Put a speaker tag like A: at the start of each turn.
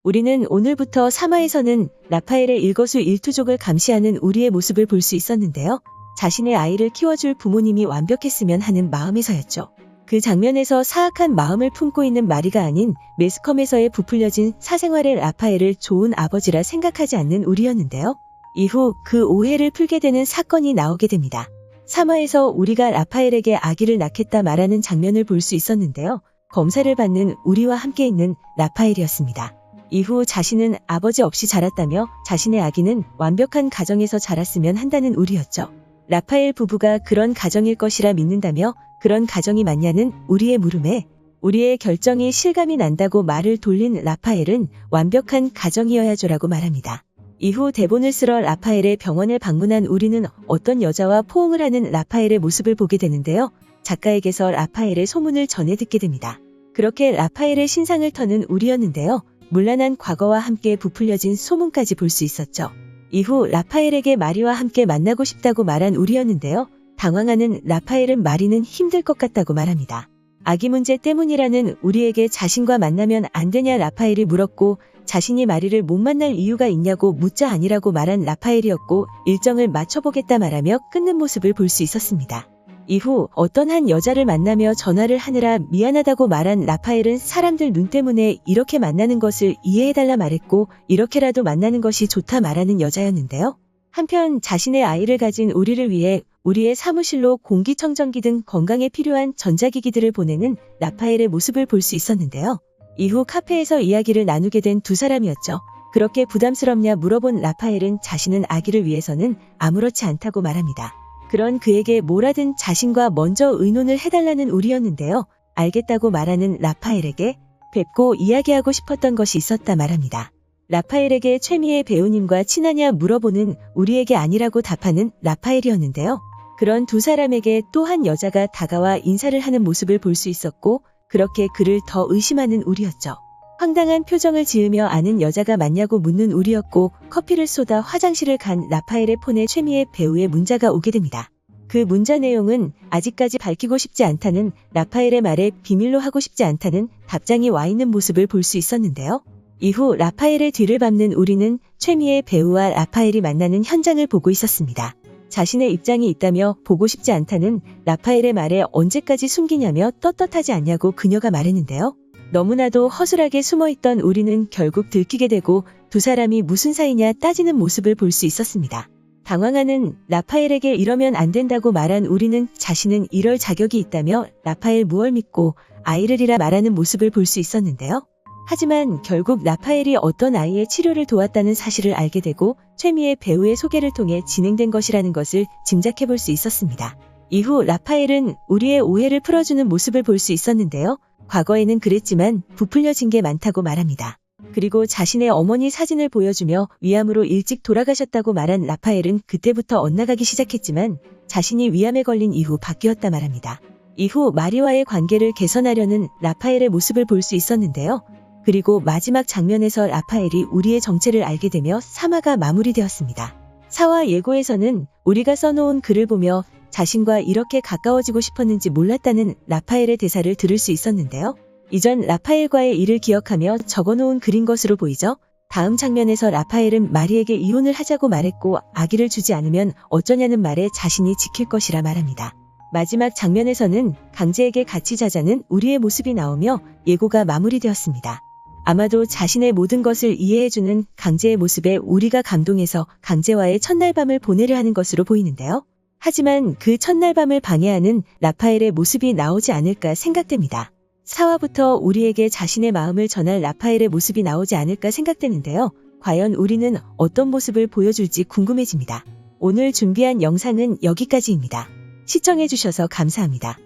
A: 우리는 오늘부터 3화에서는 라파엘의 일거수일투족을 감시하는 우리의 모습을 볼 수 있었는데요. 자신의 아이를 키워줄 부모님이 완벽했으면 하는 마음에서였죠. 그 장면에서 사악한 마음을 품고 있는 마리가 아닌 매스컴에서의 부풀려진 사생활의 라파엘을 좋은 아버지라 생각하지 않는 우리였는데요. 이후 그 오해를 풀게 되는 사건이 나오게 됩니다. 3화에서 우리가 라파엘에게 아기를 낳겠다 말하는 장면을 볼 수 있었는데요. 검사를 받는 우리와 함께 있는 라파엘이었습니다. 이후 자신은 아버지 없이 자랐다며 자신의 아기는 완벽한 가정에서 자랐으면 한다는 우리였죠. 라파엘 부부가 그런 가정일 것이라 믿는다며 그런 가정이 맞냐는 우리의 물음에 우리의 결정이 실감이 난다고 말을 돌린 라파엘은 완벽한 가정이어야죠라고 말합니다. 이후 대본을 쓰러 라파엘의 병원에 방문한 우리는 어떤 여자와 포옹을 하는 라파엘의 모습을 보게 되는데요. 작가에게서 라파엘의 소문을 전해 듣게 됩니다. 그렇게 라파엘의 신상을 터는 우리였는데요. 문란한 과거와 함께 부풀려진 소문까지 볼 수 있었죠. 이후 라파엘에게 마리와 함께 만나고 싶다고 말한 우리였는데요. 당황하는 라파엘은 마리는 힘들 것 같다고 말합니다. 아기 문제 때문이라는 우리에게 자신과 만나면 안 되냐 라파엘이 물었고 자신이 마리를 못 만날 이유가 있냐고 묻자 아니라고 말한 라파엘이었고 일정을 맞춰보겠다 말하며 끊는 모습을 볼 수 있었습니다. 이후 어떤 한 여자를 만나며 전화를 하느라 미안하다고 말한 라파엘은 사람들 눈 때문에 이렇게 만나는 것을 이해해달라 말했고 이렇게라도 만나는 것이 좋다 말하는 여자였는데요. 한편 자신의 아이를 가진 우리를 위해 우리의 사무실로 공기청정기 등 건강에 필요한 전자기기들을 보내는 라파엘의 모습을 볼 수 있었는데요. 이후 카페에서 이야기를 나누게 된 두 사람이었죠. 그렇게 부담스럽냐 물어본 라파엘은 자신은 아기를 위해서는 아무렇지 않다고 말합니다. 그런 그에게 뭐라든 자신과 먼저 의논을 해달라는 우리였는데요. 알겠다고 말하는 라파엘에게 뵙고 이야기하고 싶었던 것이 있었다 말합니다. 라파엘에게 최미애 배우님과 친하냐 물어보는 우리에게 아니라고 답하는 라파엘이었는데요. 그런 두 사람에게 또 한 여자가 다가와 인사를 하는 모습을 볼 수 있었고 그렇게 그를 더 의심하는 우리였죠. 황당한 표정을 지으며 아는 여자가 맞냐고 묻는 우리였고 커피를 쏟아 화장실을 간 라파엘의 폰에 최미애 배우의 문자가 오게 됩니다. 그 문자 내용은 아직까지 밝히고 싶지 않다는 라파엘의 말에 비밀로 하고 싶지 않다는 답장이 와 있는 모습을 볼 수 있었는데요. 이후 라파엘의 뒤를 밟는 우리는 최미애 배우와 라파엘이 만나는 현장을 보고 있었습니다. 자신의 입장이 있다며 보고 싶지 않다는 라파엘의 말에 언제까지 숨기냐며 떳떳하지 않냐고 그녀가 말했는데요. 너무나도 허술하게 숨어있던 우리는 결국 들키게 되고 두 사람이 무슨 사이냐 따지는 모습을 볼 수 있었습니다. 당황하는 라파엘에게 이러면 안 된다고 말한 우리는 자신은 이럴 자격이 있다며 라파엘 무얼 믿고 아이를 잃어 말하는 모습을 볼 수 있었는데요. 하지만 결국 라파엘이 어떤 아이의 치료를 도왔다는 사실을 알게 되고 최미애 배우의 소개를 통해 진행된 것이라는 것을 짐작해 볼 수 있었습니다. 이후 라파엘은 우리의 오해를 풀어주는 모습을 볼 수 있었는데요. 과거에는 그랬지만 부풀려진 게 많다고 말합니다. 그리고 자신의 어머니 사진을 보여주며 위암으로 일찍 돌아가셨다고 말한 라파엘은 그때부터 엇나가기 시작했지만 자신이 위암에 걸린 이후 바뀌었다 말합니다. 이후 마리와의 관계를 개선하려는 라파엘의 모습을 볼 수 있었는데요. 그리고 마지막 장면에서 라파엘이 우리의 정체를 알게 되며 3화가 마무리되었습니다. 4화 예고에서는 우리가 써놓은 글을 보며 자신과 이렇게 가까워지고 싶었는지 몰랐다는 라파엘의 대사를 들을 수 있었는데요. 이전 라파엘과의 일을 기억하며 적어놓은 글인 것으로 보이죠. 다음 장면에서 라파엘은 마리에게 이혼을 하자고 말했고 아기를 주지 않으면 어쩌냐는 말에 자신이 지킬 것이라 말합니다. 마지막 장면에서는 강제에게 같이 자자는 우리의 모습이 나오며 예고가 마무리되었습니다. 아마도 자신의 모든 것을 이해해주는 강제의 모습에 우리가 감동해서 강제와의 첫날 밤을 보내려 하는 것으로 보이는데요. 하지만 그 첫날 밤을 방해하는 라파엘의 모습이 나오지 않을까 생각됩니다. 4화부터 우리에게 자신의 마음을 전할 라파엘의 모습이 나오지 않을까 생각되는데요. 과연 우리는 어떤 모습을 보여줄지 궁금해집니다. 오늘 준비한 영상은 여기까지입니다. 시청해주셔서 감사합니다.